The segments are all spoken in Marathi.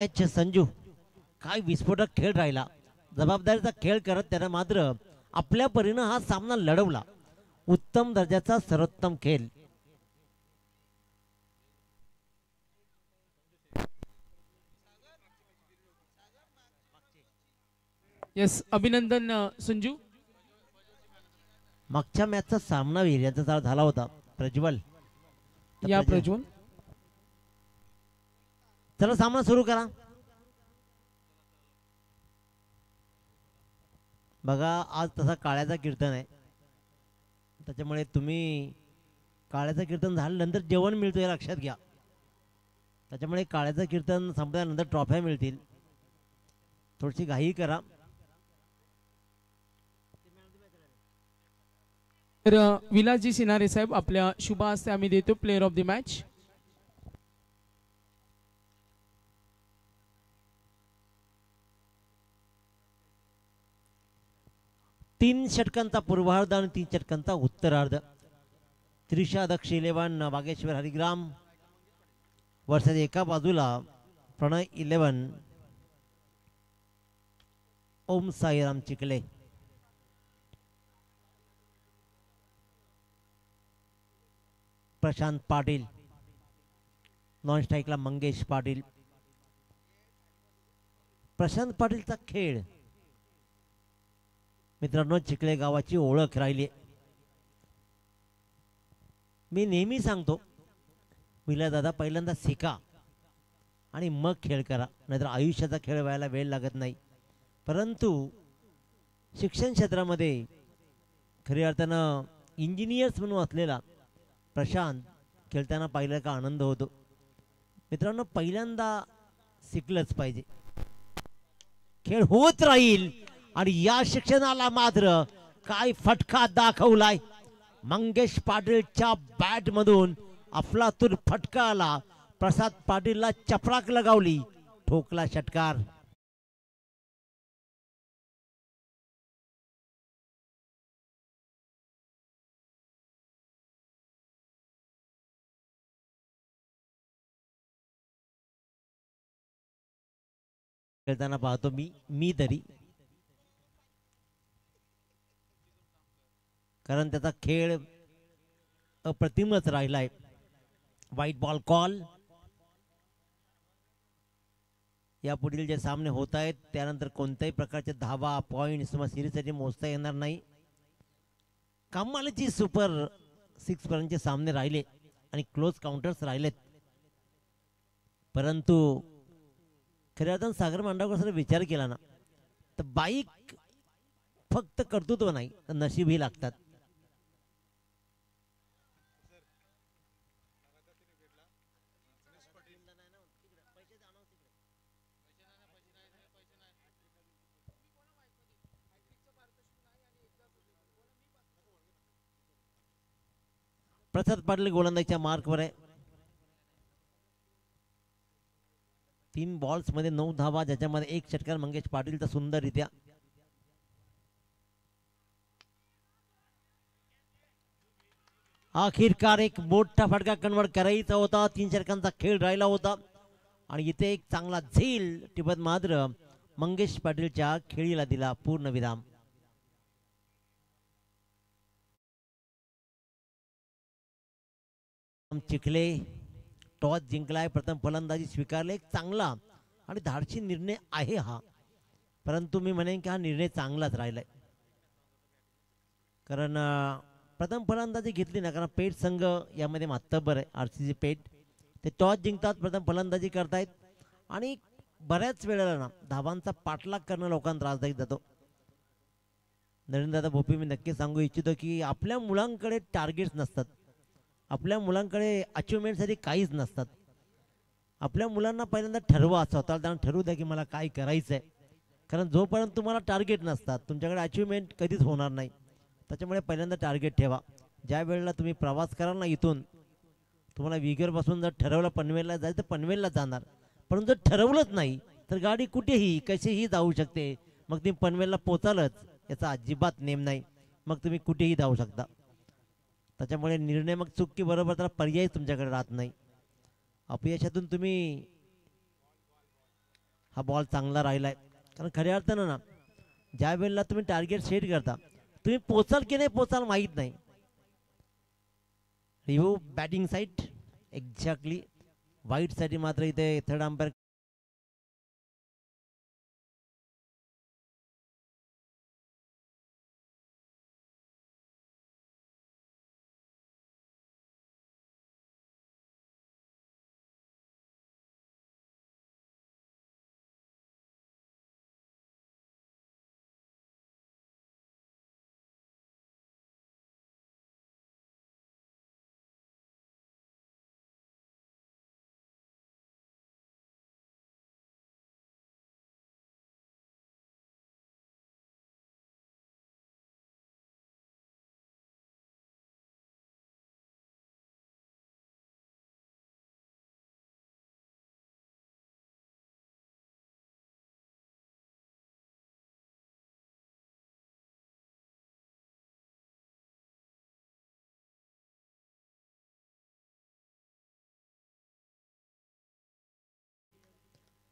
संजू काय विस्फोटक खेळ राहिला. जबाबदारीचा खेळ करत त्यानं मात्र आपल्या परीनं हा सामना लढवला. उत्तम दर्जाचा सर्वोत्तम खेळ. येस अभिनंदन संजू. मागच्या मॅचचा सामना वीर यांचा झाला होता. प्रज्वल या प्रज्वल चला सामना सुरू करा. बघा आज तसा काळ्याचा कीर्तन आहे, त्याच्यामुळे तुम्ही काळ्याचं कीर्तन झाल्यानंतर जेवण मिळतं हे लक्षात घ्या. त्याच्यामुळे काळ्याचं कीर्तन संपल्यानंतर ट्रॉफ्या मिळतील. थोडीशी घाई करा. तर विलासजी सिनारे साहेब आपल्या शुभ हस्ते आम्ही देतो प्लेअर ऑफ द मॅच. तीन षटकांचा पूर्वार्ध आणि 3 षटकांचा उत्तरार्ध. त्रिशा दक्ष 11 वागेश्वर हरिग्राम वर्षात एका बाजूला प्रणय 11 ओम साईराम चिखले. प्रशांत पाटील नॉन स्ट्राईकला मंगेश पाटील. प्रशांत पाटीलचा खेळ मित्रांनो चिखले गावाची ओळख राहिली. मी नेहमी सांगतो विला दादा पहिल्यांदा शिका आणि मग खेळ करा, नाहीतर आयुष्याचा खेळ व्हायला वेळ लागत नाही. परंतु शिक्षण क्षेत्रामध्ये खऱ्या अर्थानं इंजिनियर्स म्हणून असलेला प्रशांत खेळताना पाहिलं का आनंद होतो. मित्रांनो पहिल्यांदा शिकलंच पाहिजे, खेळ होत राहील. आणि या शिक्षणाला मात्र काय फटका दाखवलाय. मंगेश पाटीलच्या बॅट मधून अफलातून फटका आला. प्रसाद पाटीलला चपराक लगावली, ठोकला षटकार. खेळताना पाहतो मी तरी, कारण त्याचा खेळ अप्रतिमच राहिलाय. वाईट बॉल कॉल. या पुढील जे सामने होत आहेत त्यानंतर कोणत्याही प्रकारचे धावा पॉइंट्स किंवा सिरीजसाठी मोजता येणार नाही. कमालीची सुपर 6 पर्यंतचे सामने राहिले आणि क्लोज काउंटर्स राहिलेत. परंतु खऱ्या अर्थानं सागर मांडावकर विचार केला ना तर बाईक फक्त कर्तृत्व नाही तर नशीबही लागतात. प्रसाद पाटील गोलंदाजीच्या मार्कवर आहे. 3 बॉल्स मध्ये 9 धावा, ज्याच्यामध्ये 1 षटकार मंगेश पाटीलचा सुंदररित्या. आखिरकार एक मोठा फटका कन्वर्ट करायचा होता. 3 षटकांचा खेळ राहिला होता आणि इथे एक चांगला झेल टिपत मात्र मंगेश पाटीलच्या खेळीला दिला पूर्ण विराम. चिखले टॉस जिंकलाय, प्रथम फलंदाजी स्वीकारले. एक चांगला आणि धाडसी निर्णय आहे हा. परंतु मी म्हणेन की हा निर्णय चांगलाच राहिलाय, कारण प्रथम फलंदाजी घेतली ना, कारण पेठ संघ यामध्ये मातब्बर आहे. RCB पेठ ते टॉस जिंकतात, प्रथम फलंदाजी करतायत आणि बऱ्याच वेळेला ना धावांचा पाठलाग करणं लोकांना त्रासदायक जातो. नरेंद्रदादा भोपी मी नक्की सांगू इच्छितो की आपल्या मुलांकडे टार्गेट्स नसतात, आपल्या मुलांकडे अचिव्हमेंटसाठी काहीच नसतात. आपल्या मुलांना पहिल्यांदा ठरवा, स्वतःला त्यांना ठरवू द्या की मला काय करायचं आहे. कारण जोपर्यंत तुम्हाला टार्गेट नसतात तुमच्याकडे अचिव्हमेंट कधीच होणार नाही. त्याच्यामुळे पहिल्यांदा टार्गेट ठेवा. ज्या वेळेला तुम्ही प्रवास कराल ना, इथून तुम्हाला विगरपासून जर ठरवलं पनवेलला जायचं तर पनवेलला जाणार. पण जर ठरवलंच नाही तर गाडी कुठेही कशीही जाऊ शकते. मग तुम्ही पनवेलला पोचालच याचा अजिबात नेम नाही, मग तुम्ही कुठेही जाऊ शकता. त्याच्यामुळे निर्णय मग चुकी बरोबर त्याला पर्याय तुमच्याकडे राहत नाही. अपयशातून तुम्ही हा बॉल चांगला राहिलाय. कारण खऱ्या अर्थानं ना ज्या वेळेला तुम्ही टार्गेट सेट करता तुम्ही पोचाल की नाही पोचाल माहीत नाही. रिव्ह्यू बॅटिंग साईड एक्झॅक्टली वाईटसाठी मात्र इथे थर्ड अंपायर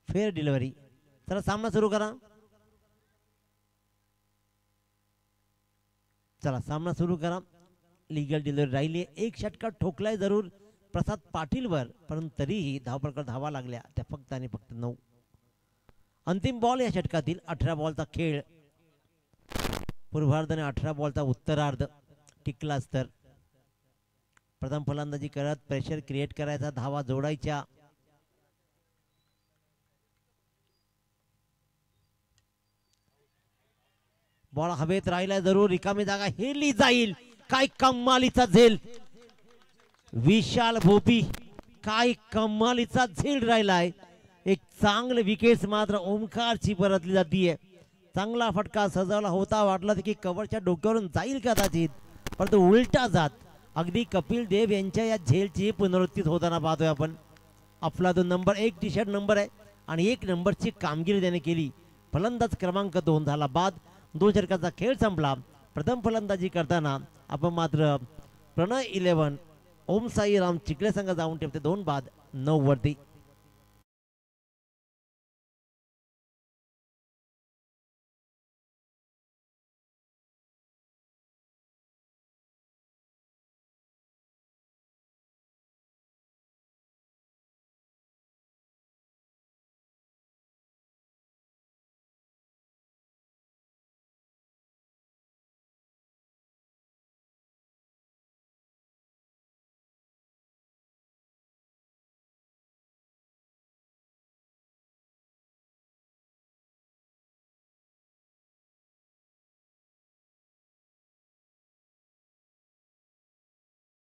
फेअर डिलिव्हरी. चला सामना सुरू करा. चला सामना सुरू करा. लिगल डिलिव्हरी राहिली. एक षटका ठोकलाय जरूर प्रसाद पाटीलवर परंतु तरीही धावपळकर धावा लागल्या त्या फक्त आणि फक्त 9. अंतिम बॉल या षटकातील 18 बॉलचा खेळ. पूर्वार्ध आणि 18 बॉलचा उत्तरार्ध टिकलाच तर प्रथम फलंदाजी करत प्रेशर क्रिएट करायचा, धावा जोडायच्या. बॉल हवेत राहिला जरूर. रिकामी जागा हेरली जाईल. काय कमालीचा झेल विशाल भोपी, काय कमालीचा झेल राहिलाय. एक चांगले विकेट्स मात्र ओमकारची परतली जातीये. चांगला फटका सजवला होता. वाटलं की कव्हरच्या डोक्यावरून जाईल कदाचित परंतु उलटा जात अगदी कपिल देव यांच्या या झेलची पुनरावृत्ती होताना पाहतोय आपण. अफलातून नंबर 1 टी शर्ट नंबर आहे आणि 1 नंबरची कामगिरी त्याने केली. फलंदाज क्रमांक 2 झाला बाद. 2 षटकाचा खेळ संपला. प्रथम फलंदाजी करताना आपण मात्र प्रणय 11 ओम साई राम चिखले संघ जाऊन ठेवते 2 बाद 9 वरती.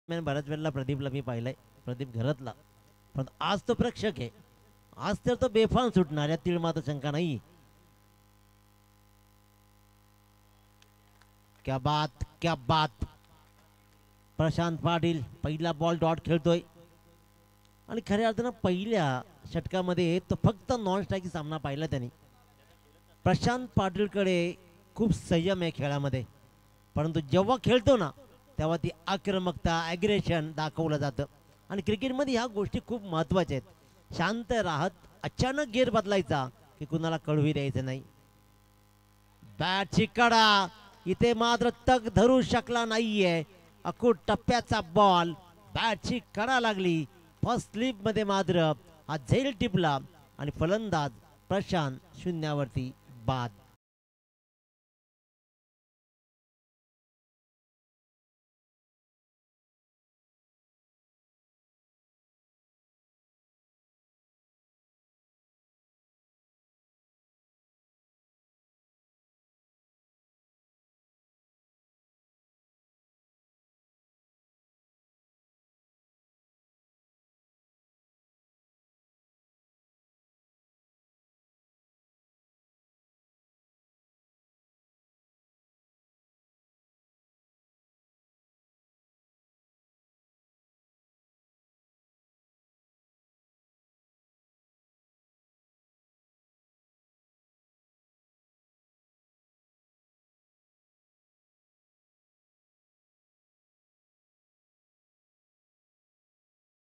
बऱ्याच वेळेला प्रदीपला मी पाहिलंय, प्रदीप घरातला, पण आज तो प्रेक्षक आहे. आज तर तो बेफान सुटणार या तीळ मात्र शंका नाही. क्या बात क्या बात. प्रशांत पाटील पहिला बॉल डॉट खेळतोय आणि खऱ्या अर्थानं पहिल्या षटकामध्ये तो फक्त नॉन स्ट्राईक सामना पाहिला त्यांनी. प्रशांत पाटीलकडे खूप संयम आहे खेळामध्ये परंतु जेव्हा खेळतो ना तेव्हा ती आक्रमकता ॲग्रेशन दाखवलं जातं आणि क्रिकेटमध्ये ह्या गोष्टी खूप महत्त्वाच्या आहेत. शांत राहत अचानक गेअर बदलायचा की कुणाला कळवी द्यायचं नाही. बॅटची कडा इथे मात्र तग धरू शकला नाहीये. अकूट टप्प्याचा बॉल बॅटची कडा लागली. फर्स्ट स्लिप मध्ये मात्र हा झेल टिपला आणि फलंदाज प्रशांत शून्यावरती बाद.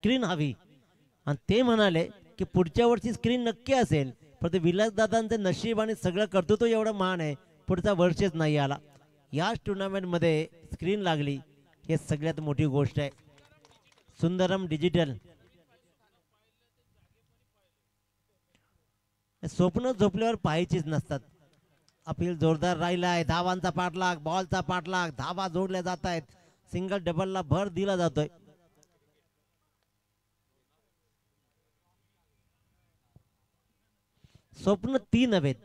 स्क्रीन हवी आणि ते म्हणाले की पुढच्या वर्षी स्क्रीन नक्की असेल पण ते विलासदादांचं नशीब आणि सगळं कर्तृत्व एवढं महान आहे, पुढचा वर्षच नाही आला. याच टुर्नामेंटमध्ये स्क्रीन लागली, हे सगळ्यात मोठी गोष्ट आहे. सुंदरम डिजिटल स्वप्न झोपल्यावर पाहायचीच नसतात. अपील जोरदार राहिला आहे, धावांचा पाठलाग, बॉलचा पाठलाग, धावा जोडल्या जात आहेत, सिंगल डबलला भर दिला जातोय. स्वप्न ती नव्हेत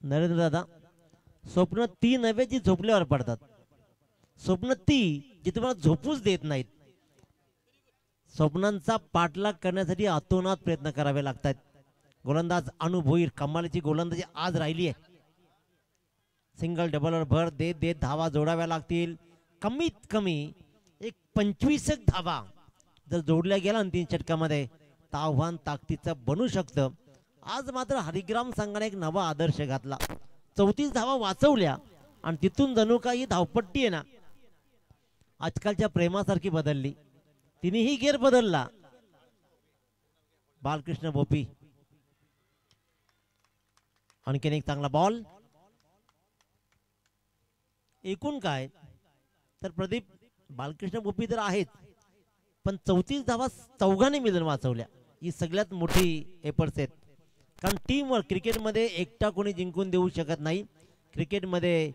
नरेंद्र दादा, स्वप्न ती नव्हे जी झोपल्यावर पडतात. स्वप्न ती जी तुम्हाला झोपूच देत नाहीत. स्वप्नांचा पाठलाग करण्यासाठी अतोनात प्रयत्न करावे लागतात. गोलंदाज अनुभवी कमालीची गोलंदाजी आज राहिली आहे. सिंगल डबलवर भर देत देत धावा जोडाव्या लागतील. कमीत कमी एक 25 धावा जर जोडल्या गेला अंतिम षटकामध्ये तर आव्हान ताकदीचं बनू शकतं. आज मात्र हरिग्राम संघाने एक नवा आदर्श घातला. 34 धावा वाचवल्या आणि तिथून जणू काही धावपट्टी आहे ना आजकालच्या प्रेमासारखी बदलली. तिनेही गेअर बदलला. बालकृष्ण बोपी आणखीन एक चांगला बॉल. एकूण काय तर प्रदीप बालकृष्ण बोपी तर आहेत, पण 34 धावा चौघांनी मिळून वाचवल्या. ही सगळ्यात मोठी एफर्ट्स आहेत. कारण टीमवर्क क्रिकेटमध्ये एकटा कोणी जिंकून देऊ शकत नाही. क्रिकेटमध्ये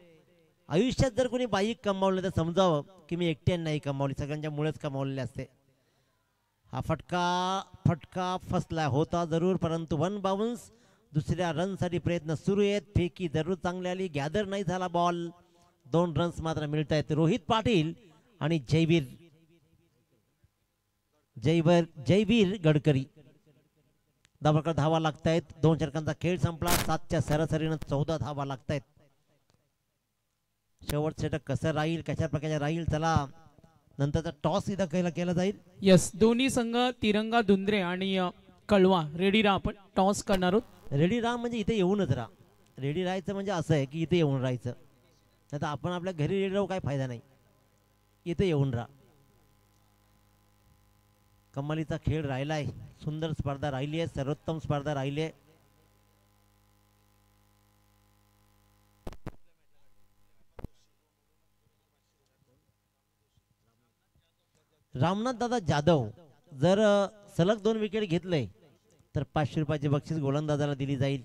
आयुष्यात जर कोणी बाईक कमावलं तर समजावं की मी एकट्याने नाही कमावली, सगळ्यांच्या मुळेच कमावलेले असते. हा फटका फसला होता जरूर, परंतु 1 बाउन्स. दुसऱ्या रनसाठी प्रयत्न सुरू आहेत. फेकी जरूर चांगली आली, गॅदर नाही झाला बॉल. 2 रन्स मात्र मिळत आहेत. रोहित पाटील आणि जयवीर गडकरी धावाकडे धावा लागतायत. 2 षटकांचा खेळ संपला. 7च्या सरासरीनं 14 धावा लागतायत. शेवटचं षटक कसं राहील, कशा प्रकारचे राहील, चला नंतरचा टॉस इथं केला जाईल. यस, दोन्ही संघ तिरंगा धुंद्रे आणि कळवा रेडी राहा. आपण टॉस करणार आहोत. रेडी राहा म्हणजे इथे येऊनच राहा. रेडी राहायचं म्हणजे असं आहे की इथे येऊन राहायचं, नाही तर आपण आपल्या घरी रेडी राहू काय फायदा नाही. इथे येऊन राहा. कमालीचा खेळ राहिलाय, सुंदर स्पर्धा राहिली आहे, सर्वोत्तम स्पर्धा राहिली आहे. रामनाथ दादा जाधव जर सलग 2 विकेट घेतले तर 500 रुपयाची बक्षीस गोलंदाजाला दिली जाईल.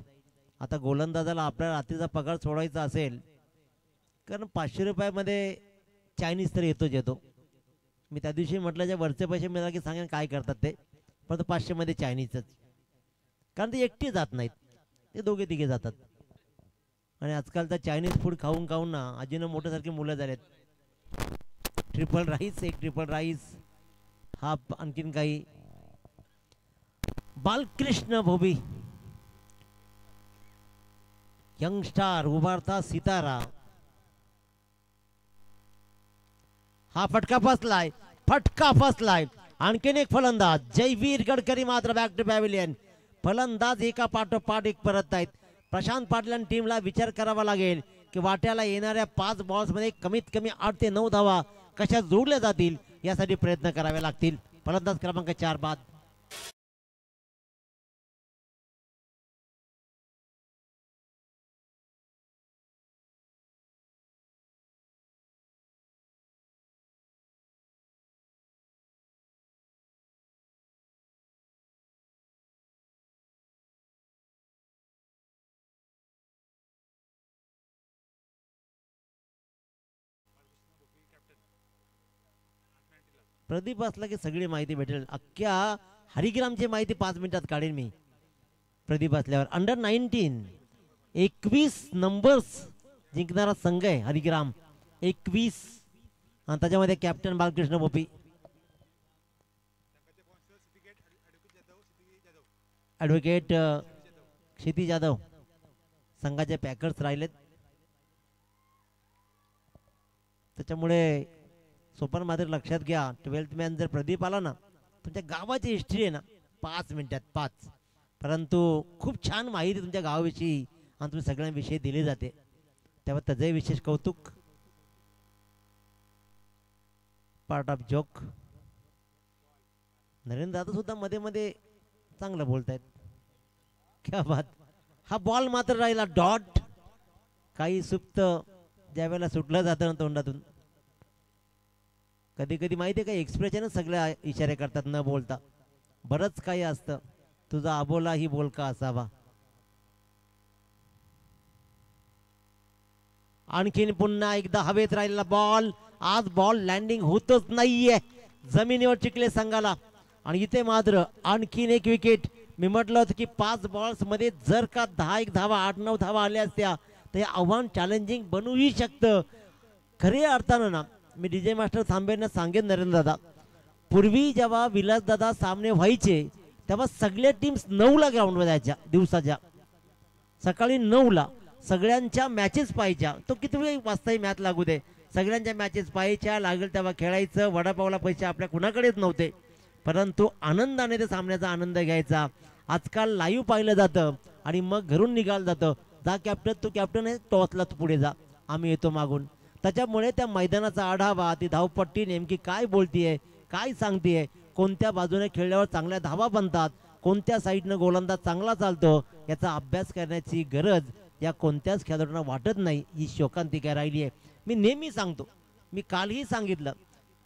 आता गोलंदाजाला आपल्या रात्रीचा पगार सोडायचा असेल, कारण 500 रुपयामध्ये चायनीज तर येतो. मी त्या दिवशी म्हटलं जे वरचे पैसे मिळाले की सांगेन काय करतात ते, परंतु 500 मध्ये चायनीजच. कारण ते एकटी जात नाहीत, ते दोघे तिघे जातात. आणि आजकालचा चायनीज फूड खाऊन खाऊन ना अजिनोमोटोसारखी मुलं झालेत. ट्रिपल राईस, एक ट्रिपल राईस, हा आणखीन काही. बालकृष्ण भोबी यंगस्टार उभारता सितारा. हा फटका फसलाय. आणखीन एक फलंदाज जयवीर गडकरी मात्र बॅक टू पॅव्हिलियन. फलंदाज एका पाठोपाठ एक परत आहेत. प्रशांत पाटील आणि टीमला विचार करावा लागेल की वाट्याला येणाऱ्या 5 बॉल्समध्ये कमीत कमी 8 ते 9 धावा कशा जोडल्या जातील यासाठी प्रयत्न करावे लागतील. फलंदाज क्रमांक 4 बाद. प्रदीप असला की सगळी माहिती भेटेल. अख्ख्या हरिग्रामची माहिती 5 मिनिटात काढेन मी. प्रदीप असल्यावर अंडर 19 21 नंबर्स जिंकणारा संघ आहे हरिग्राम. 21 आणि त्याच्यामध्ये कॅप्टन बालकृष्ण बोपी, ॲडव्होकेट क्षिती जाधव संघाचे पॅकर्स राहिलेत. त्याच्यामुळे सोपन मात्र लक्षात घ्या, 12th मॅन जर प्रदीप आला ना, तुमच्या गावाची हिस्ट्री आहे ना 5 मिनिटात 5. परंतु खूप छान माहिती तुमच्या गावाविषयी आणि तुम्ही सगळ्यांविषयी दिली जाते, तेव्हा त्याचंही विशेष कौतुक. Part of joke. नरेंद्र दादा सुद्धा मध्ये मध्ये चांगलं बोलतायत. क्या बात. हा बॉल मात्र राहिला डॉट. काही सुप्त ज्या वेळेला सुटलं जातं ना तोंडातून, कधी कधी माहिती आहे का, एक्सप्रेशनच सगळे इशारे करतात न बोलता. बरंच काही असतं. तुझा अबोला ही बोलका असावा. आणखीन पुन्हा एकदा हवेत राहिलेला बॉल. आज बॉल लँडिंग होतच नाहीये, जमिनीवर चिकले संघाला. आणि इथे मात्र आणखीन एक विकेट. मी म्हटलं होतं की 5 बॉल्स मध्ये जर का 10-1 धावा 8-9 धावा आल्या असत्या तर हे आव्हान चॅलेंजिंग बनूही शकतं. खऱ्या अर्थानं ना, मी डीजे मास्टर थांबेंना सांगेन नरेंद्र दादा, पूर्वी जेव्हा विलास दादा सामने व्हायचे तेव्हा सगळ्या टीम्स 9ला ग्राउंडवर जायच्या. दिवसाच्या सकाळी 9ला सगळ्यांच्या मॅचेस पाहायच्या. तो किती वेळ वाजताही मॅच लागू दे, सगळ्यांच्या मॅचेस पाहायच्या. लागेल तेव्हा खेळायचं. वडापावला पैसे आपल्या कुणाकडेच नव्हते, परंतु आनंदाने त्या सामन्याचा आनंद घ्यायचा. आजकाल लाईव्ह पाहिलं जातं आणि मग घरून निघालं जातं. जा कॅप्टन, तू कॅप्टन आहे, टॉसला तू पुढे जा, आम्ही येतो मागून. त्याच्यामुळे त्या मैदानाचा आढावा, ती धावपट्टी नेमकी काय बोलतीये, काय सांगतेय, कोणत्या बाजूने खेळल्यावर चांगल्या धावा बनतात, कोणत्या साईडनं गोलंदाज चांगला चालतो, याचा अभ्यास करण्याची गरज या कोणत्याच खेळाडूंना वाटत नाही. ही शोकांतिका राहिली आहे. मी नेहमी सांगतो, मी कालही सांगितलं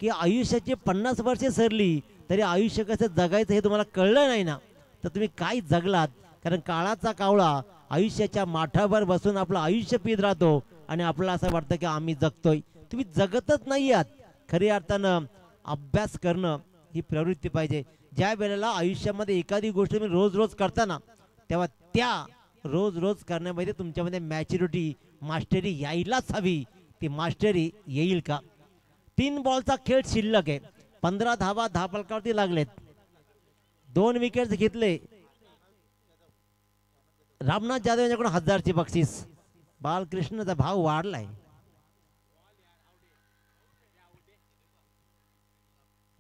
की आयुष्याची 50 वर्षे सरली तरी आयुष्य कसं जगायचं हे तुम्हाला कळलं नाही ना, तर तुम्ही काय जगलात. कारण काळाचा कावळा आयुष्याच्या माठावर बसून आपलं आयुष्य पीत राहतो आणि आपल्याला असं वाटतं की आम्ही जगतोय. तुम्ही जगतच नाही आहात. खऱ्या अर्थानं अभ्यास करणं ही प्रवृत्ती पाहिजे. ज्या वेळेला आयुष्यामध्ये एखादी गोष्ट तुम्ही रोज रोज करताना, तेव्हा त्या रोज रोज करण्यामध्ये तुमच्यामध्ये मॅच्युरिटी, मास्टरी यायलाच हवी. ती मास्टरी येईल का? 3 बॉलचा खेळ शिल्लक आहे. 15 धावा धापलकावरती लागलेत. 2 विकेट्स घेतले. रामनाथ जाधव यांच्याकडून 1000ची बक्षीस. बालकृष्णचा भाव वाढलाय.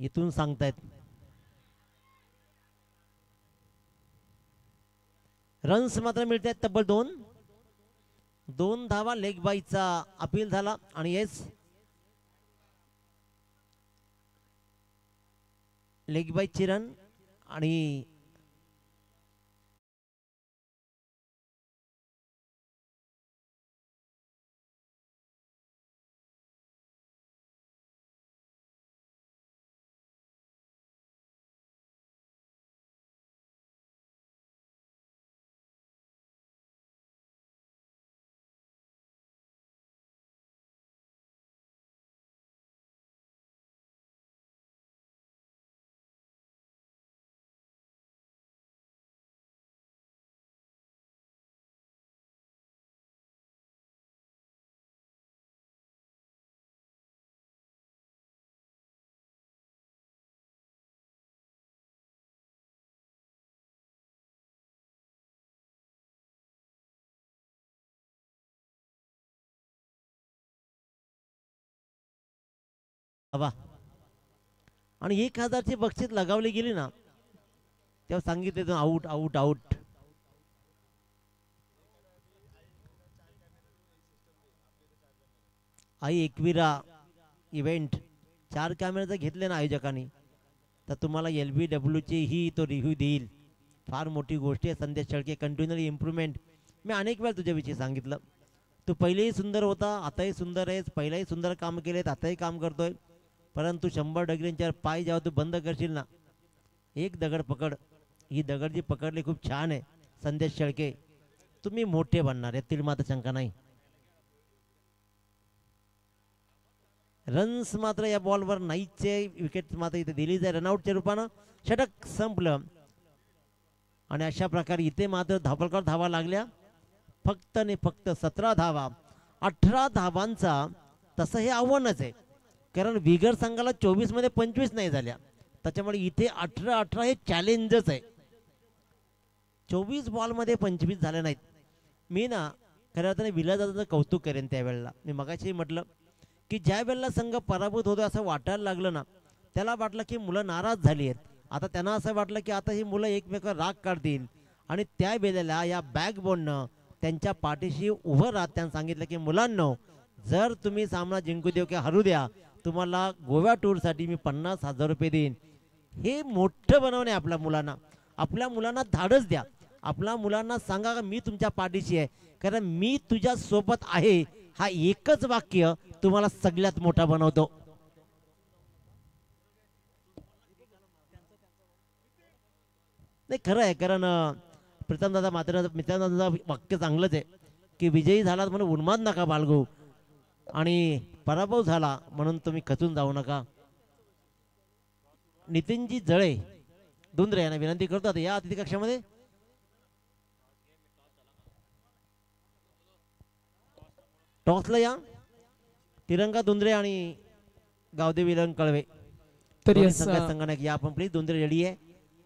इथून सांगतायत. रन्स मात्र मिळत आहेत तब्बल 2 धावा. लेग बाईचा अपील झाला आणि येस, लेग बाईची रन. आणि आणि 1000ची बक्षीस लगावली गेली ना, तेव्हा सांगितले आउट आउट आउट. आई एकविरा इव्हेंट 4 कॅमेरे घेतले ना आयोजकांनी, तर तुम्हाला LBWची ही तो रिव्ह्यू देईल. फार मोठी गोष्ट आहे. संदेश शेळके, कंटिन्युअली इम्प्रूव्हमेंट. मी अनेक वेळा तुझ्याविषयी सांगितलं, तू पहिलेही सुंदर होता, आताही सुंदर आहेस. पहिलाही सुंदर काम केलेत, आताही काम करतोय. परंतु 100 डिग्रींच्या पाय जेव्हा तू बंद करशील ना, एक दगड पकड. ही दगड जी पकडली खूप छान आहे संदेश शेळके, तुम्ही मोठे बनणार, यातील मात्र शंका नाही. रन्स मात्र या बॉलवर नाहीचे. विकेट मात्र इथे दिली जाईल रनआउटच्या रूपानं. षटक संपलं. आणि अशा प्रकारे इथे मात्र धापलकर धावा लागल्या. फक्त आणि फक्त 17 धावा. 18 धावांचा तसं हे आव्हानच आहे, कारण विगर संघाला 24 मध्ये 25 नाही झाल्या. त्याच्यामुळे इथे 18-18 हे चॅलेंजच आहे. 24 बॉलमध्ये 25 झाले नाहीत. मी ना खऱ्या अर्थाने विलासदादाचं कौतुक करेन. त्यावेळेला मी मगाशी म्हटलं की ज्या वेळेला संघ पराभूत होतो असं वाटायला लागलं ना, त्याला वाटलं की मुलं नाराज झाली आहेत. आता त्यांना असं वाटलं की आता ही मुलं एकमेकांवर राग काढतील आणि त्या वेळेला या बॅकबोननं त्यांच्या पाठीशी उभं राहत त्यांना सांगितलं की मुलांनो, जर तुम्ही सामना जिंकू देऊ किंवा हरू द्या, तुम्हाला गोवा टूरसाठी मी 50,000 रुपये देईन. हे मोठं बनवणे आपल्या मुलांना. आपल्या मुलांना धाडस द्या. आपल्या मुलांना सांगा का मी तुमच्या पाठीशी आहे, कारण मी तुझ्या सोबत आहे हा एकच वाक्य तुम्हाला सगळ्यात मोठा बनवतो. नाही खरं आहे, कारण प्रीतम दादा मात्र मित्रांचा वाक्य चांगलंच आहे की विजयी झालात म्हणून उन्माद नका बाळगू आणि पराभव झाला म्हणून तुम्ही खचून जाऊ नका. नितीनजी जळे धुंद्रे यांना विनंती करतात या अतिथी कक्षामध्ये. टॉसला या तिरंगा धुंद्रे आणि गावदेवी विलन कळवे. तर दोन्ही संघाने या आपण प्लीज. धुंद्रे रेडी आहे.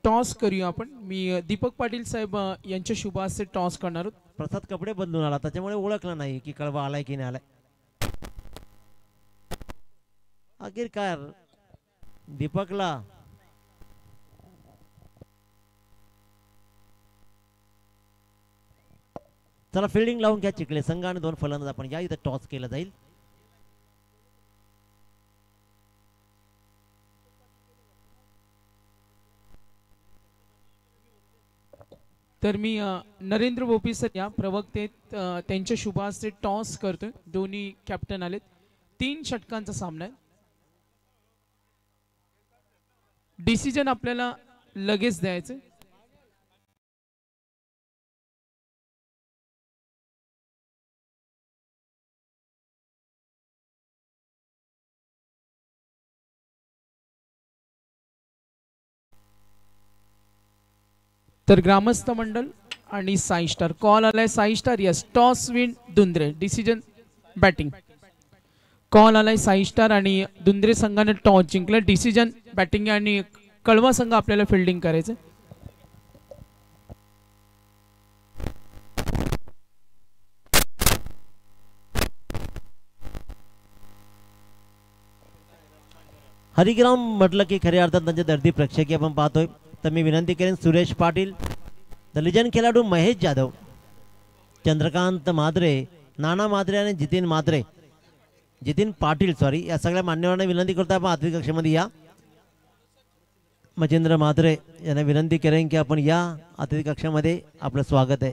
टॉस करूया आपण. मी दीपक पाटील साहेब यांच्या शुभ हस्ते टॉस करणार आहोत. प्रसाद कपडे बदलून आला त्याच्यामुळे ओळखलं नाही की कळवा आलाय की नाही आलाय. अखेरकार दीपकला चला फिल्डिंग लावून घ्या चिखले संघ आणि 2 फलंदाज आपण या. इथं टॉस केला जाईल. तर मी नरेंद्र बोपी सर या प्रवक्ते त्यांच्या शुभ हस्ते टॉस करतोय. दोन्ही कॅप्टन आलेत. 3 षटकांचा सामना आहे. डिसिजन आपल्याला लगेच द्यायचं. तर ग्रामस्थ मंडळ आणि साई स्टार कॉल आलाय. Sai star yes toss win धुंद्रे. Decision batting. कॉल आलाय साई स्टार आणि धुंद्रे संघाने टॉस जिंकला. डिसिजन बॅटिंग आणि कळवा संघ आपल्याला फिल्डिंग करायचं. हरिग्राम म्हटलं की खऱ्या अर्थात त्यांचे दर्दी प्रेक्षक आपण पाहतोय. तर मी विनंती करेन सुरेश पाटील, द लिजंड खेळाडू महेश जाधव, चंद्रकांत माद्रे, नाना माद्रे आणि जितीन पाटील सॉरी या सगळ्या मान्यवरांना विनंती करतो आपण अतिथी कक्षामध्ये या. मजेंद्र माद्रे यांना विनंती करेन की आपण या अतिथी कक्षामध्ये. आपलं स्वागत आहे.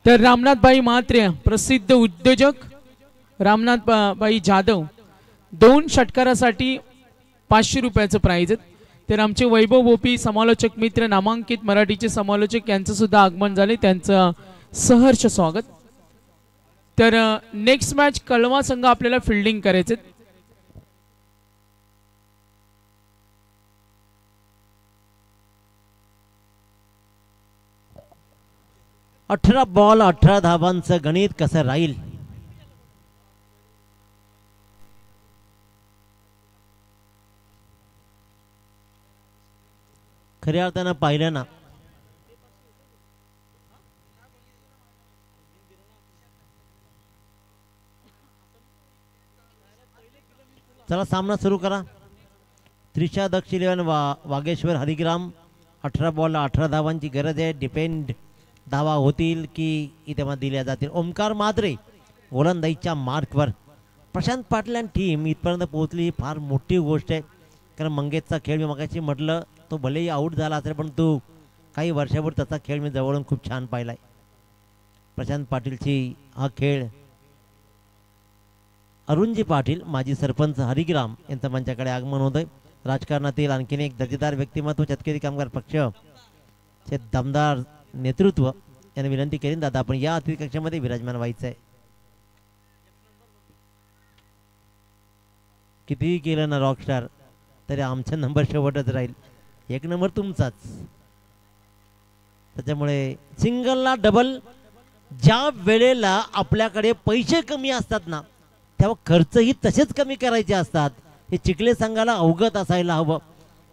तर रामनाथभाई म्हात्रे प्रसिद्ध उद्योजक रामनाथभाई जाधव 2 षटकारासाठी 500 रुपयाचं प्राइज आहे. तर आमचे वैभव बोपी समालोचक मित्र नामांकित मराठीचे समालोचक यांचं सुद्धा आगमन झाले. त्यांचं सहर्ष स्वागत. तर नेक्स्ट मॅच कळवा संघ आपल्याला फिल्डिंग करायचे. 18 बॉल 18 धावांचं गणित कसं राहील. खऱ्या अर्थानं पाहिलं ना चला सामना सुरू करा. त्रिशा दक्ष 11 वागेश्वर हरिग्राम. 18 बॉल 18 धावांची गरज आहे. डिपेंड धावा होतील की इथे मग दिल्या जातील. ओमकार माद्रे गोलंदाजीच्या मार्कवर. प्रशांत पाटील आणि टीम इथपर्यंत पोहोचली ही फार मोठी गोष्ट आहे. कारण मंगेशचा खेळ मी मगाशी म्हटलं तो भलेही आऊट झाला असेल पण तो काही वर्षापूर्वी त्याचा खेळ मी जवळून खूप छान पाहिलाय. प्रशांत पाटीलची हा खेळ. अरुणजी पाटील माजी सरपंच हरिग्राम यांचं मंचाकडे आगमन होतंय. राजकारणातील आणखीन एक दर्जेदार व्यक्तिमत्व शेतकरी कामगार पक्षाचे दमदार नेतृत्व यांना विनंती करीन दादा आपण या अतिथी कक्षामध्ये विराजमान व्हायचं आहे. कितीही केलं ना रॉकस्टार तरी आमचा नंबर शेवटच राहील. 1 नंबर तुमचाच. त्याच्यामुळे सिंगलला डबल ज्या वेळेला आपल्याकडे पैसे कमी असतात ना तेव्हा खर्चही तसेच कमी करायचे असतात. हे चिखले संघाला अवगत असायला हवं.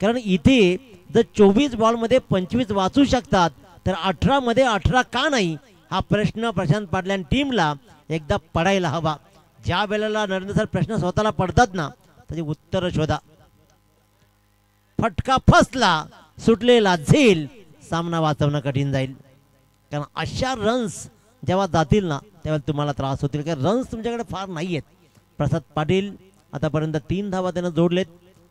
कारण इथे जर 24 बॉलमध्ये 25 वाचू शकतात तर 18 मध्ये 18 का नाही हा प्रश्न प्रशांत पाटील टीमला एकदा पडायला हवा. ज्या वेळेला नरेंद्र सर प्रश्न स्वतःला पडतात ना त्याची उत्तर शोधा. फटका फसला सुटलेला झेल सामना वाचवणं कठीण जाईल. कारण अशा रन्स जेव्हा जातील ना त्यावेळेला तुम्हाला त्रास होतील, कारण रन्स तुमच्याकडे फार नाही आहेत. प्रसाद पाटील आतापर्यंत 3 धावा त्यानं जोडलेत.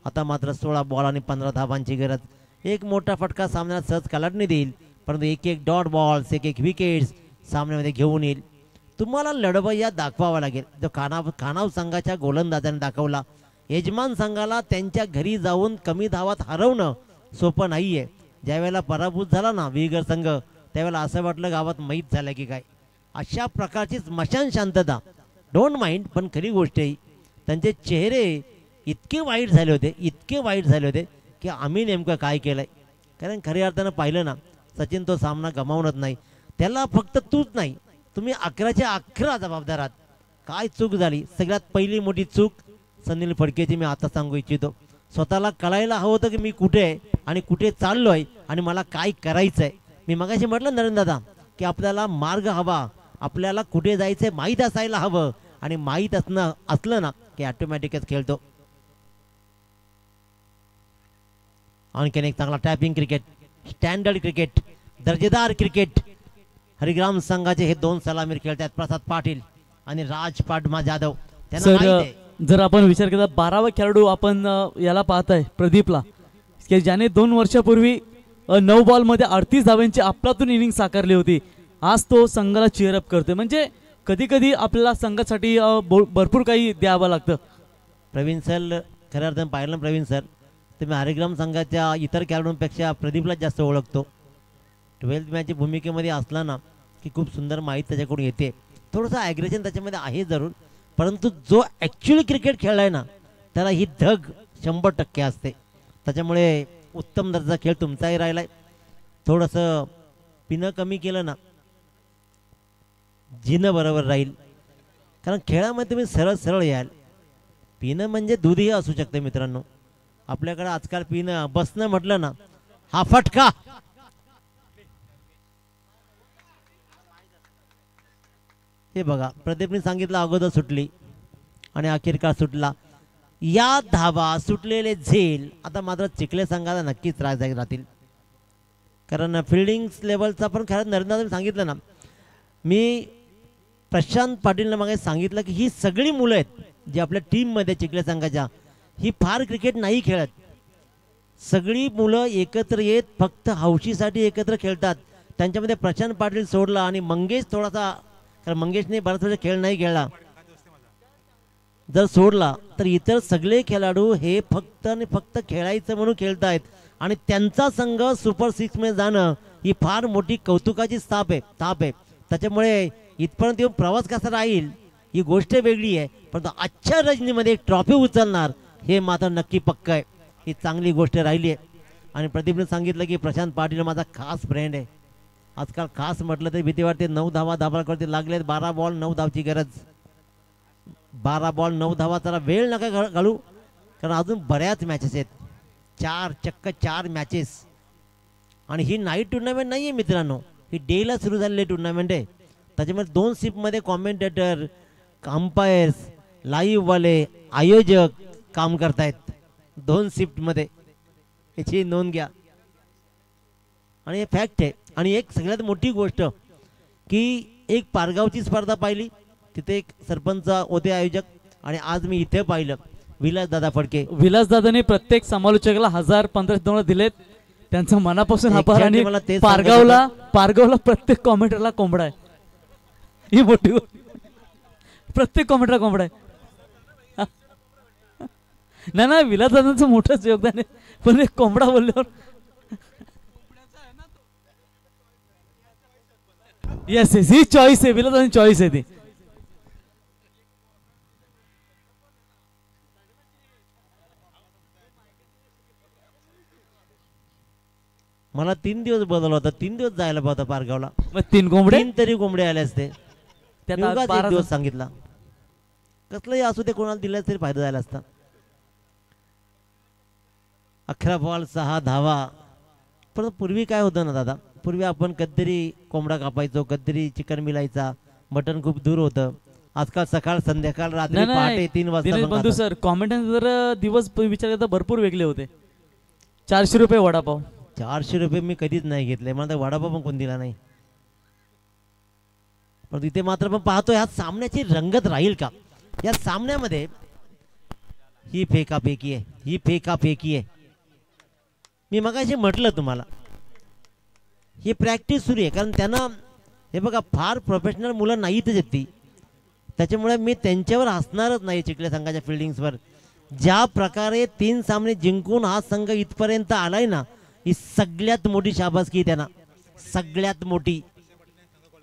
आता मात्र 16 बॉल आणि 15 धावांची गरज. एक मोठा फटका सामन्यात सहज कलाटणी देईल, परंतु एक एक डॉट बॉल्स, एक एक विकेट्स सामन्यामध्ये घेऊन येईल. तुम्हाला लढवय्या दाखवावा लागेल. जो खानाव संघाच्या गोलंदाजाने दाखवला. यजमान संघाला त्यांच्या घरी जाऊन कमी धावात हरवणं सोपं नाही आहे. ज्यावेळेला पराभूत झाला ना विगर संघ, त्यावेळेला असं वाटलं गावात मैत झालं की काय. अशा प्रकारची स्मशान शांतता, डोंट माइंड. पण खरी गोष्ट आहे, त्यांचे चेहरे इतके वाईट झाले होते, इतके वाईट झाले होते की आम्ही नेमकं काय केलं आहे. कारण खऱ्या अर्थानं पाहिलं ना, सचिन तो सामना गमावणच नाही. त्याला फक्त तूच नाही, तुम्ही 11च्या 11 जबाबदार आहात. काय चूक झाली, सगळ्यात पहिली मोठी चूक सुनील फडकेची मी आता सांगू इच्छितो. स्वतःला कळायला हवं होतं की मी कुठे आहे आणि कुठे चाललो आहे आणि मला काय करायचं आहे. मी मगाशी म्हटलं नरेंद्र दादा की आपल्याला मार्ग हवा, आपल्याला कुठे जायचं आहे माहीत असायला हवं, आणि माहीत असलं ना की ऑटोमॅटिकच खेळतो. आणखीन एक चांगला टॅपिंग क्रिकेट, स्टँडर्ड क्रिकेट, दर्जेदार क्रिकेट. हरिग्राम संघाचे हे 2 सलामीर खेळतात, प्रसाद पाटील आणि राज पाडमा जाधव. त्यांना माहित आहे. जर आपण विचार केला 12वा खेळाडू आपण याला पाहताय प्रदीपला, की ज्याने 2 वर्षापूर्वी 9 बॉलमध्ये 38 धावांची आपलातून इनिंग साकारली होती. आज तो संघाला चीअरअप करतोय. म्हणजे कधी कधी आपल्याला संघासाठी भरपूर काही द्यावं लागतं. प्रवीण सर, खऱ्या अर्थानं पाहिलं प्रवीण सर, तुम्ही हरिग्राम संघाच्या इतर खेळाडूंपेक्षा प्रदीपला जास्त ओळखतो. 12th मॅचची भूमिकेमध्ये असला ना की खूप सुंदर माहिती त्याच्याकडून येते. थोडंसं ॲग्रेशन त्याच्यामध्ये आहे जरूर, परंतु जो ॲक्च्युअली क्रिकेट खेळलाय ना त्याला ही धग 100% असते. त्याच्यामुळे उत्तम दर्जाचा खेळ तुमचाही राहिला आहे. थोडंसं पिणं कमी केलं ना, जिनं बरोबर राहील. कारण खेळामध्ये तुम्ही सरळ सरळ याल. पिणं म्हणजे दूधही असू शकते मित्रांनो. आपल्याकडे आजकाल पिणं बसणं म्हटलं ना, हा फटका. हे बघा, प्रदीपने सांगितलं अगोदर सुटली आणि अखेरकार सुटला. या धावा, सुटलेले झेल आता मात्र चिखले संघाला नक्कीच त्रास राहतील. कारण फिल्डिंग लेवलचा पण खरं नरेंद्र सांगितलं ना, मी प्रशांत पाटीलनं मागे सांगितलं की ही सगळी मुलं आहेत जी आपल्या टीममध्ये चिखले संघाच्या, ही फार क्रिकेट नाही खेळत. सगळी मुलं एकत्र येत फक्त हौशीसाठी एकत्र खेळतात. त्यांच्यामध्ये प्रशांत पाटील सोडला आणि मंगेश थोडासा, कारण मंगेशने बराच वेळ खेळ नाही खेळला, जर सोडला तर इतर सगळे खेळाडू हे फक्त आणि फक्त खेळायचं म्हणून खेळतायत. आणि त्यांचा संघ सुपर 6 मध्ये जाणं ही फार मोठी कौतुकाची ताप आहे. त्याच्यामुळे इथपर्यंत येऊन प्रवास कसा राहील ही गोष्ट वेगळी आहे, परंतु आजच्या रजनीमध्ये एक ट्रॉफी उचलणार हे मात्र नक्की पक्क आहे. ही चांगली गोष्ट राहिली आहे. आणि प्रदीपने सांगितलं की प्रशांत पाटील माझा खास फ्रेंड आहे. आजकाल खास म्हटलं तरी भीती वाटते. 9 धावा दाबाकडे लागलेत. 12 बॉल 9 धावची गरज. 12 बॉल 9 धावा. जरा वेळ नका घालू, कारण अजून बऱ्याच मॅचेस आहेत. 4 मॅचेस. आणि ही नाईट टुर्नामेंट नाही आहे मित्रांनो, ही डेला सुरू झालेली टुर्नामेंट आहे. त्याच्यामध्ये 2 शिफ्टमध्ये कॉमेंटेटर, अंपायर्स, लाईव्हवाले, आयोजक काम करतायत 2 शिफ्टमध्ये. याची नोंद घ्या. आणि हे फॅक्ट आहे. आणि एक सगळ्यात मोठी गोष्ट की एक पारगावची स्पर्धा पाहिली, तिथे एक सरपंच होते आयोजक, आणि आज मी इथे पाहिलं विलासदादा फडके. विलासदादाने प्रत्येक समालोचकाला 1000-1500 दिलेत. त्यांचा मनापासून आभार. आणि पारगावला प्रत्येक कॉमेंटरला कोंबडा आहे. ही मोठी प्रत्येक कॉमेंटरला कोंबडा आहे. नाही विलासदादांचं मोठंच योगदान आहे, पण एक कोंबडा बोलल्यावर येस ही चॉईस आहे. विलासदादांची चॉईस आहे ती. मला 3 दिवस बदलला होता. 3 दिवस जायला होता पारगावला. मग 3 कोंबडे, 3 तरी कोंबडे आले असते. त्यात 1 दिवस सांगितला. कसलंही असू ते, कोणाला दिलं तरी फायदा झाला असता. 11 बॉल 6 धावा. पण पूर्वी काय होतं ना दादा, पूर्वी आपण कधीतरी कोंबडा कापायचो, कधीतरी चिकन मिलायचा, मटण खूप दूर होतं. आजकाल सकाळ संध्याकाळ रात्री पहाटे 3 वाजता. बंधू सर, कॉमेंटेटर जर दिवस विचार करता भरपूर वेगळे होते. 400 रुपये वडापाव. 400 रुपये मी कधीच नाही घेतले. मला तर वडापाव पण कोण दिला नाही. परंतु इथे मात्र पण पाहतोय ह्या सामन्याची रंगत राहील का? या सामन्यामध्ये ही फेकाफेकी आहे, ही फेकाफेकी आहे. मी मगाशी म्हटलं तुम्हाला ही प्रॅक्टिस सुरू आहे, कारण त्यांना हे बघा फार प्रोफेशनल मुलं नाहीत ती, त्याच्यामुळे मी त्यांच्यावर हसणारच नाही. चिखले संघाच्या फिल्डिंग्सवर ज्या प्रकारे 3 सामने जिंकून हा संघ इथपर्यंत आलाय ना, ही सगळ्यात मोठी शाबासकी त्यांना, सगळ्यात मोठी.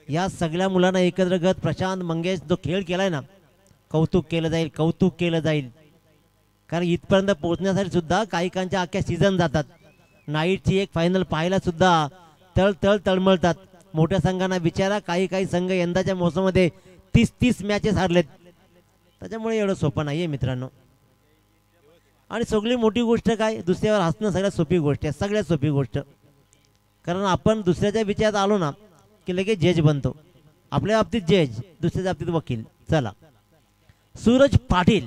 या सगळ्या मुलांना एकत्र गत प्रशांत मंगेश जो खेळ केलाय ना, कौतुक केलं जाईल, कौतुक केलं जाईल. कारण इथपर्यंत पोहोचण्यासाठी सुद्धा काहीकांच्या अख्ख्या सीझन जातात. नाईटची एक फायनल पाहायला सुद्धा तळमळतात. मोठ्या संघांना विचारा, काही संघ यंदाच्या मोसमामध्ये 30 मॅचेस हारलेत. त्याच्यामुळे एवढं सोपं नाही आहे मित्रांनो. आणि सगळी मोठी गोष्ट काय, दुसऱ्यावर हसणं सगळ्यात सोपी गोष्ट आहे, सगळ्यात सोपी गोष्ट. कारण आपण दुसऱ्याच्या विचारात आलो ना की लगेच जज बनतो. आपल्या बाबतीत जज, दुसऱ्याच्या बाबतीत वकील. चला, सूरज पाटील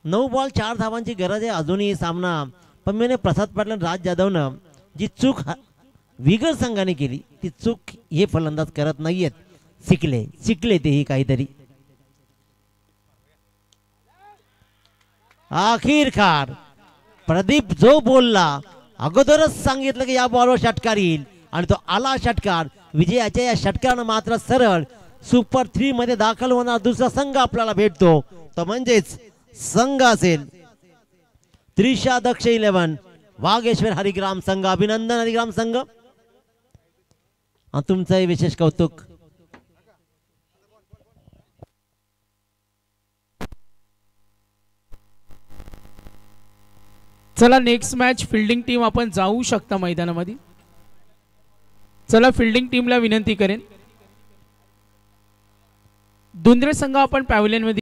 9 बॉल 4 धावांची गरज आहे अजूनही सामना. पण मी प्रसाद पाटील आणि राज जाधवनं जी चूक विगर संघाने केली ती चूक हे फलंदाज करत नाहीयेत. शिकले तेही काहीतरी. आखिरकार प्रदीप जो बोलला, अगोदरच सांगितलं की या बॉलवर षटकार येईल आणि तो आला षटकार. विजयाच्या या षटकानं मात्र सरळ सुपर 3 मध्ये दाखल होणार दुसरा संघ आपल्याला भेटतो. तो म्हणजेच संघ असेल त्रिशा दक्ष 11 वागेश्वर हरिग्राम संघ. अभिनंदन हरिग्राम संघ, तुमचंही विशेष कौतुक. चला नेक्स्ट मॅच फिल्डिंग टीम आपण जाऊ शकता मैदानामध्ये. चला फिल्डिंग टीमला विनंती करेन, दुंद्रे संघ आपण पॅव्हलियन मध्ये